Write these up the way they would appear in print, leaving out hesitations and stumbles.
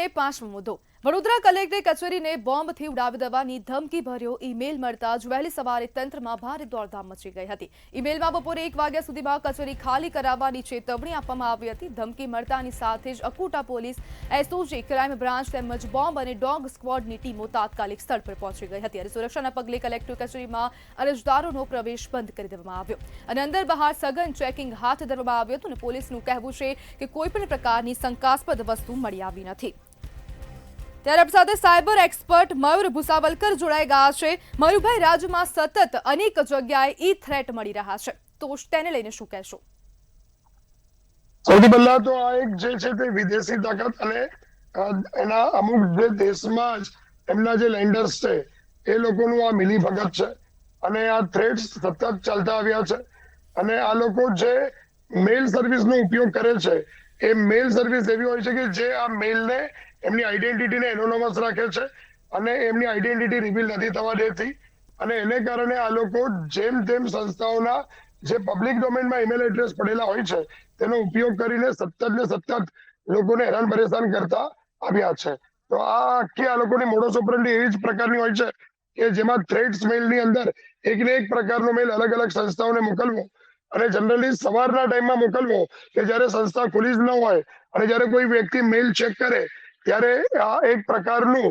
અને પાંચમો મુદ્દો વડોદરા કલેક્ટર કચેરીને બોમ્બથી ઉડાવી દેવાની ધમકી ભર્યો ઈમેલ મળતા જ વહેલી સવારે તંત્રમાં ભારે દોડધામ મચી ગઈ હતી। ઈમેલમાં બપોરે 1 વાગ્યા સુધીમાં કચેરી ખાલી કરાવવાની ચેતવણી આપવામાં આવી હતી। ધમકી મળતાની સાથે જ અકુટા પોલીસ, એસઓજી, ક્રાઇમ બ્રાન્ચ તેમજ બોમ્બ અને ડોગ સ્ક્વોડની ટીમો તાત્કાલિક સ્થળ પર પહોંચી ગઈ હતી અને સુરક્ષાના પગલે કલેક્ટર કચેરીમાં અરજદારોનો પ્રવેશ બંધ કરી દેવામાં આવ્યો અને અંદર બહાર સઘન ચેકિંગ હાથ ધરવામાં આવ્યું હતું અને પોલીસનું કહેવું છે કે કોઈપણ પ્રકારની શંકાસ્પદ વસ્તુ મળી આવી નથી। ત્યારે આપણી સાથે સાયબર એક્સપર્ટ મયુર ભુસાવલકર જોડાઈ ગયા છે। મયુરભાઈ, રાજ્યમાં સતત અનેક જગ્યાએ ઈ થ્રેટ મળી રહ્યા છે, તો તેને લઈને શું કહેશો? સૌથી પહેલા તો આ એક જે છે તે વિદેશી તાકાત અને એના અમુક જે દેશમાં જ એમના જે લેન્ડર્સ છે એ લોકોનું આ મિલીભગત છે અને આ થ્રેટ્સ સતત ચાલતા આવ્યા છે અને આ લોકો જે મેલ સર્વિસનો ઉપયોગ કરે છે એ મેલ સર્વિસ એવી હોય છે કે જે આ મેલને એમની આઈડેન્ટિટીને એનોનમસ રાખે છે અને એમની આઈડેન્ટિટી રિવીલ નથી થવા દેતી અને એને કારણે આ લોકો જેમ તેમ સંસ્થાઓના જે પબ્લિક ડોમેનમાં ઈમેલ એડ્રેસ પડેલા હોય છે તેનો ઉપયોગ કરીને સતત લોકોને હેરાન પરેશાન કરતા આવ્યા છે। તો આ આખી આ લોકોની મોડસ ઓપરેન્ડી એવી જ પ્રકારની હોય છે કે જેમાં થ્રેટ્સ મેલની અંદર એકને એક પ્રકારનો મેલ અલગ અલગ સંસ્થાઓને મોકલવો અને જનરલી સવારના ટાઈમમાં મોકલવો કે જ્યારે સંસ્થા ખુલ્લી જ ન હોય અને જ્યારે કોઈ વ્યક્તિ મેલ ચેક કરે ત્યારે આ એક પ્રકારનું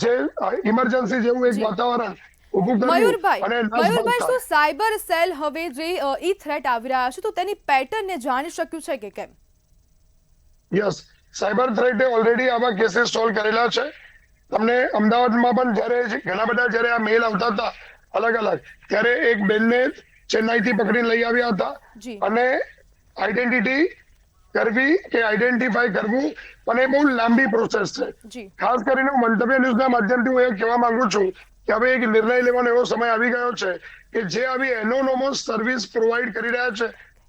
જે ઇમરજન્સી જેવું એક વાતાવરણ ઊભું કર્યું। મયુરભાઈ, શું સાયબર સેલ હવે જે ઈ થ્રેટ આવી રહ્યા છે તો તેની પેટર્નને જાણી શક્યું છે કે કેમ? યસ, સાયબર થ્રેટે ઓલરેડી આવા કેસીસ સોલ્વ કરેલા છે। તમને અમદાવાદમાં પણ જ્યારે ઘણા બધા જ્યારે આ મેલ આવતા હતા અલગ અલગ, ત્યારે એક બેનને ચેન્નાઈથી પકડીને લઈ આવ્યા હતા અને આઈડેન્ટિટી કરવી કે આઈડેન્ટિફાઈ કરવું પણ એ બહુ લાંબી પ્રોસેસ છે। ખાસ કરીને હું મંતવ્ય ન્યૂઝના માધ્યમથી હું એ કહેવા માંગુ છું કે હવે એક નિર્ણય લેવાનો એવો સમય આવી ગયો છે કે જે આવી એનોનોમસ સર્વિસ પ્રોવાઈડ કરી રહ્યા છે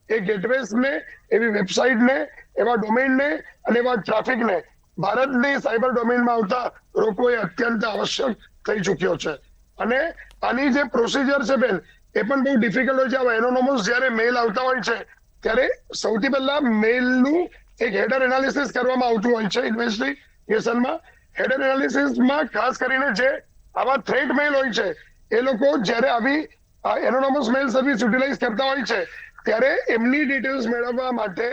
એ ગેટવેઝને, એવી વેબસાઇટને, એવા ડોમેનને અને એવા ટ્રાફિકને ભારતની સાયબર ડોમેનમાં આવતા રોકવો એ અત્યંત આવશ્યક થઈ ચૂક્યો છે અને આની જે પ્રોસિજર છે બેન એ પણ બહુ ડિફિકલ્ટ હોય છે। આવા એનોનોમસ જ્યારે મેલ આવતા હોય છે ત્યારે સૌથી પહેલા મેલનું એક હેડર એનાલિસિસ કરવામાં આવતું હોય છે ઇન્વેસ્ટિગેશનમાં। હેડર એનાલિસિસમાં ખાસ કરીને જે આવા થ્રેટ મેલ હોય છે એ લોકો જ્યારે આવી એનોનોમસ મેલ સર્વિસ યુટિલાઇઝ કરતા હોય છે ત્યારે એમની ડિટેલ્સ મેળવવા માટે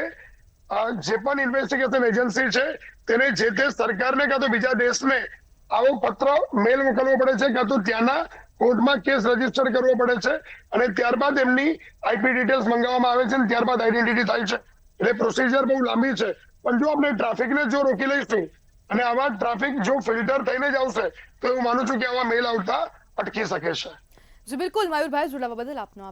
જે પણ ઇન્વેસ્ટિગેશન એજન્સી છે તેને જે તે સરકારને કાં તો બીજા દેશને આવો પત્ર મેલ મોકલવો પડે છે કાં તો ત્યાંના કોર્ટમાં કેસ રજીસ્ટર કરવો પડે છે અને ત્યારબાદ એમની આઈપી ડિટેલ્સ મંગાવવામાં આવે છે અને ત્યારબાદ આઈડેન્ટિટી થાય છે। એટલે પ્રોસિજર બહુ લાંબી છે પણ જો આપણે ટ્રાફિકને જો રોકી લઈશું અને આવા ટ્રાફિક જો ફિલ્ટર થઈને જ આવશે તો હું માનું છું કે આવા મેલ આવતા અટકી શકે છે। જી બિલકુલ મયુરભાઈ, જોડાવા બદલ આપનો